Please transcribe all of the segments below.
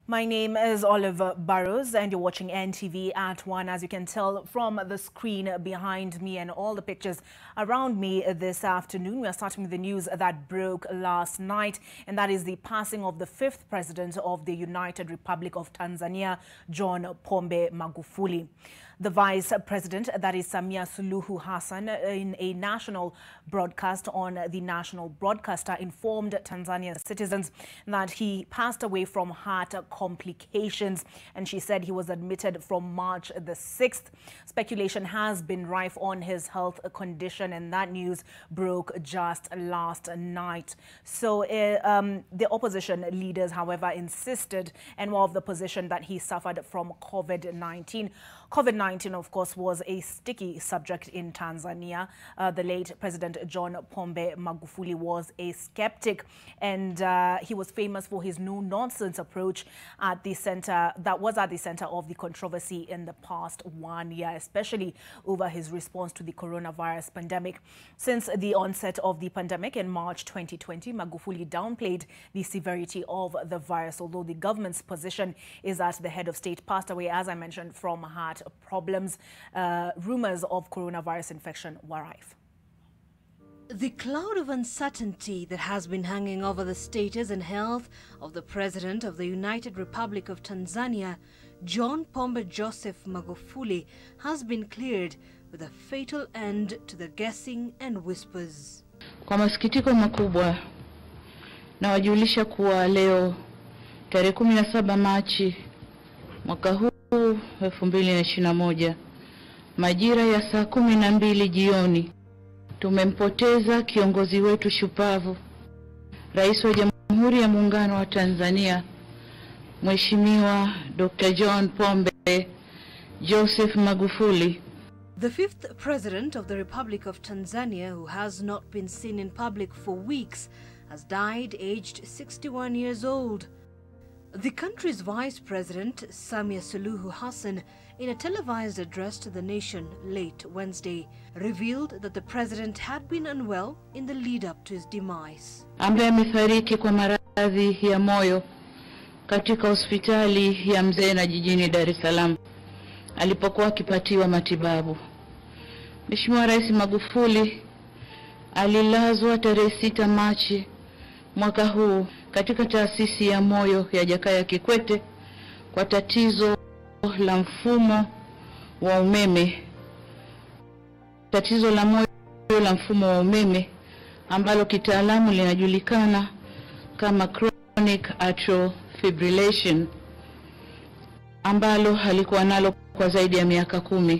My name is Oliver Burrows and you're watching NTV at 1. As you can tell from the screen behind me and all the pictures around me this afternoon, we are starting with the news that broke last night, and that is the passing of the 5th President of the United Republic of Tanzania, John Pombe Magufuli. The Vice President, that is Samia Suluhu Hassan, in a national broadcast on the national broadcaster, informed Tanzanian citizens that he passed away from heart complications, and she said he was admitted from March the 6th. Speculation has been rife on his health condition, and that news broke just last night. So the opposition leaders, however, insisted and were of the position that he suffered from COVID-19. COVID-19, of course, was a sticky subject in Tanzania. The late President John Pombe Magufuli was a skeptic, and he was famous for his no-nonsense approach at the center of the controversy in the past 1 year, especially over his response to the coronavirus pandemic. Since the onset of the pandemic in March 2020, Magufuli downplayed the severity of the virus, although the government's position is that the head of state passed away, as I mentioned, from heart problems. Rumors of coronavirus infection were rife. The cloud of uncertainty that has been hanging over the status and health of the President of the United Republic of Tanzania, John Pombe Joseph Magufuli, has been cleared with a fatal end to the guessing and whispers. Kwa masikitiko makubwa nawajulisha kuwa leo tarehe 17 Machi mwaka huu 2021 majira ya saa 12 jioni tumempoteza kiongozi wetu shupavu, Rais wa Jamhuri ya Muungano wa Tanzania, Mheshimiwa Dr. John Pombe Joseph Magufuli. The 5th President of the Republic of Tanzania, who has not been seen in public for weeks, has died aged 61 years old. The country's Vice President, Samia Suluhu Hassan, in a televised address to the nation late Wednesday, revealed that the president had been unwell in the lead-up to his demise. Ambaye amefariki kwa maradhi ya moyo katika hospitali ya Mzena jijini Dar es Salaam alipokuwa akipatiwa matibabu. Mheshimiwa Rais Magufuli alilazwa tarehe 6 Machi mwaka huu katika taasisi ya moyo ya Jakaya Kikwete kwa tatizo la mfumo wa umeme. Tatizo la moyo la mfumo wa umeme ambalo kitaalamu linajulikana kama chronic atrial fibrillation, ambalo alikuwa nalo kwa zaidi ya miaka 10.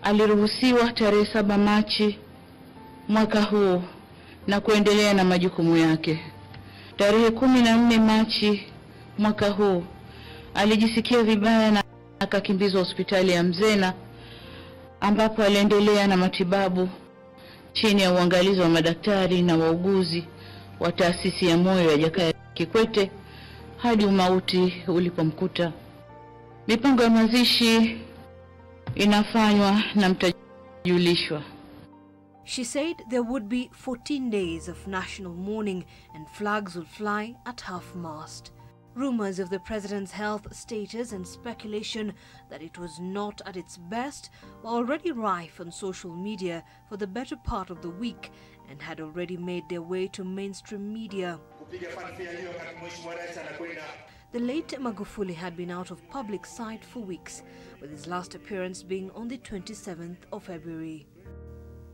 Aliruhusiwa tarehe 7 Machi mwaka huu na kuendelea na majukumu yake. Tarehe 14 Machi mwaka huu alijisikia vibaya na akakimbizwa hospitali ya Mzena, ambapo aliendelea na matibabu chini ya uangalizi wa madaktari na wauguzi wa taasisi ya moyo ya Jakaya Kikwete hadi umauti ulipomkuta. Mipango ya mazishi inafanywa na mtajulishwa. She said there would be 14 days of national mourning and flags will fly at half-mast. Rumors of the president's health status and speculation that it was not at its best were already rife on social media for the better part of the week and had already made their way to mainstream media. The late Magufuli had been out of public sight for weeks, with his last appearance being on the 27th of February.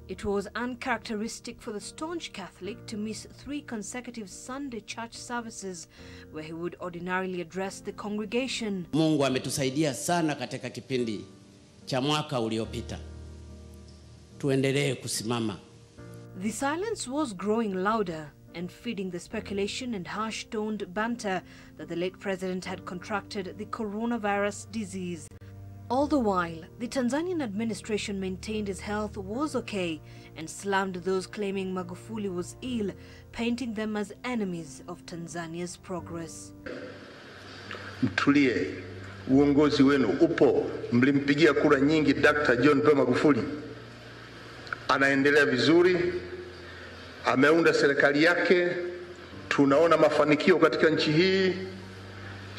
It was uncharacteristic for the staunch Catholic to miss 3 consecutive Sunday church services where he would ordinarily address the congregation. Mungu ametusaidia sana katika kipindi cha mwaka uliopita. Tuendelee kusimama. The silence was growing louder and feeding the speculation and harsh-toned banter that the late president had contracted the coronavirus disease. All the while, the Tanzanian administration maintained his health was okay and slammed those claiming Magufuli was ill, painting them as enemies of Tanzania's progress. Mtulie, uongozi wenu upo, mlimpigia kura nyingi Dr. John Pombe Magufuli. Anaendelea vizuri, ameunda serikali yake, tunaona mafanikio katika nchi hii.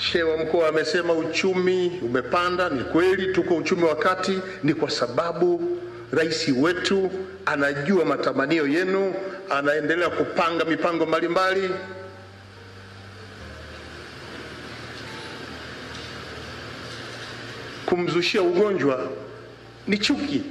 Shehe wa mkoa amesema uchumi umepanda. Ni kweli, tuko uchumi wa kati. Ni kwa sababu rais wetu anajua matamanio yenu, anaendelea kupanga mipango mbalimbali. Kumzushia ugonjwa ni chuki.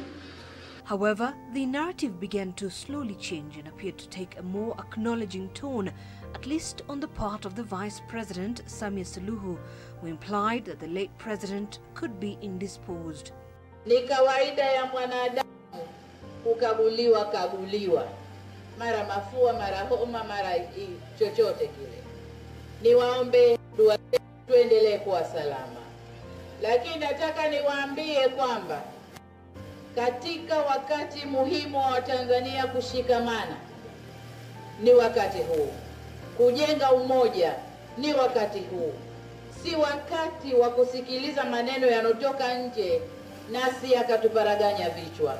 However, the narrative began to slowly change and appeared to take a more acknowledging tone, at least on the part of the Vice President, Samia Suluhu, who implied that the late president could be indisposed. Ni kawaida ya mwanadamu kukaguliwa, mara mafua, mara homa, mara chochote kile. Niwaombe dua tuendelee kuwa salama. Lakini nataka niwaambie kwamba katika wakati muhimu wa Tanzania kushikamana ni wakati huu. Kujenga umoja ni wakati huu. Si wakati wa kusikiliza maneno yanotoka nje nasi yakatuparaganya vichwa.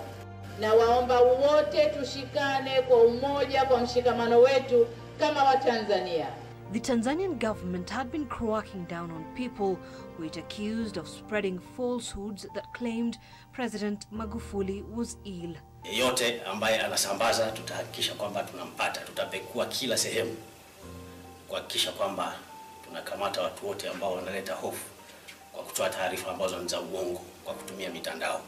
Na waomba wote tushikane kwa umoja, kwa mshikamano wetu kama Watanzania. The Tanzanian government had been cracking down on people who it accused of spreading falsehoods that claimed President Magufuli was ill. Yeyote ambaye anasambaza tutahakikisha kwamba tunampata, tutapekua kila sehemu kuhakikisha kwamba tunakamata watu wote ambao wanaleta hofu kwa kutoa taarifa ambazo ni za uongo kwa kutumia mitandao.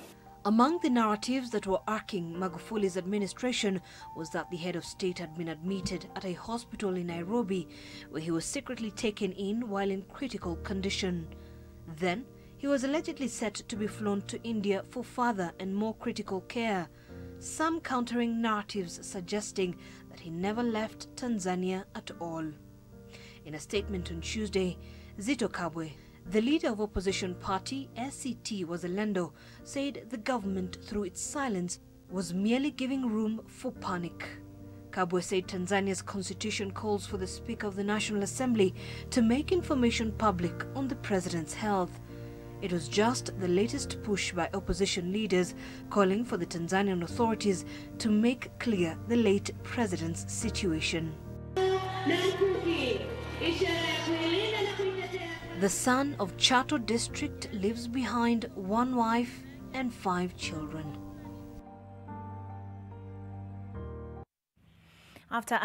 Among the narratives that were arcing Magufuli's administration was that the head of state had been admitted at a hospital in Nairobi, where he was secretly taken in while in critical condition. Then, he was allegedly set to be flown to India for further and more critical care, some countering narratives suggesting that he never left Tanzania at all. In a statement on Tuesday, Zitto Kabwe, the leader of opposition party ACT Wazalendo, said the government, through its silence, was merely giving room for panic. Kabwe said Tanzania's constitution calls for the Speaker of the National Assembly to make information public on the president's health. It was just the latest push by opposition leaders calling for the Tanzanian authorities to make clear the late president's situation. The son of Chato district lives behind one wife and 5 children. After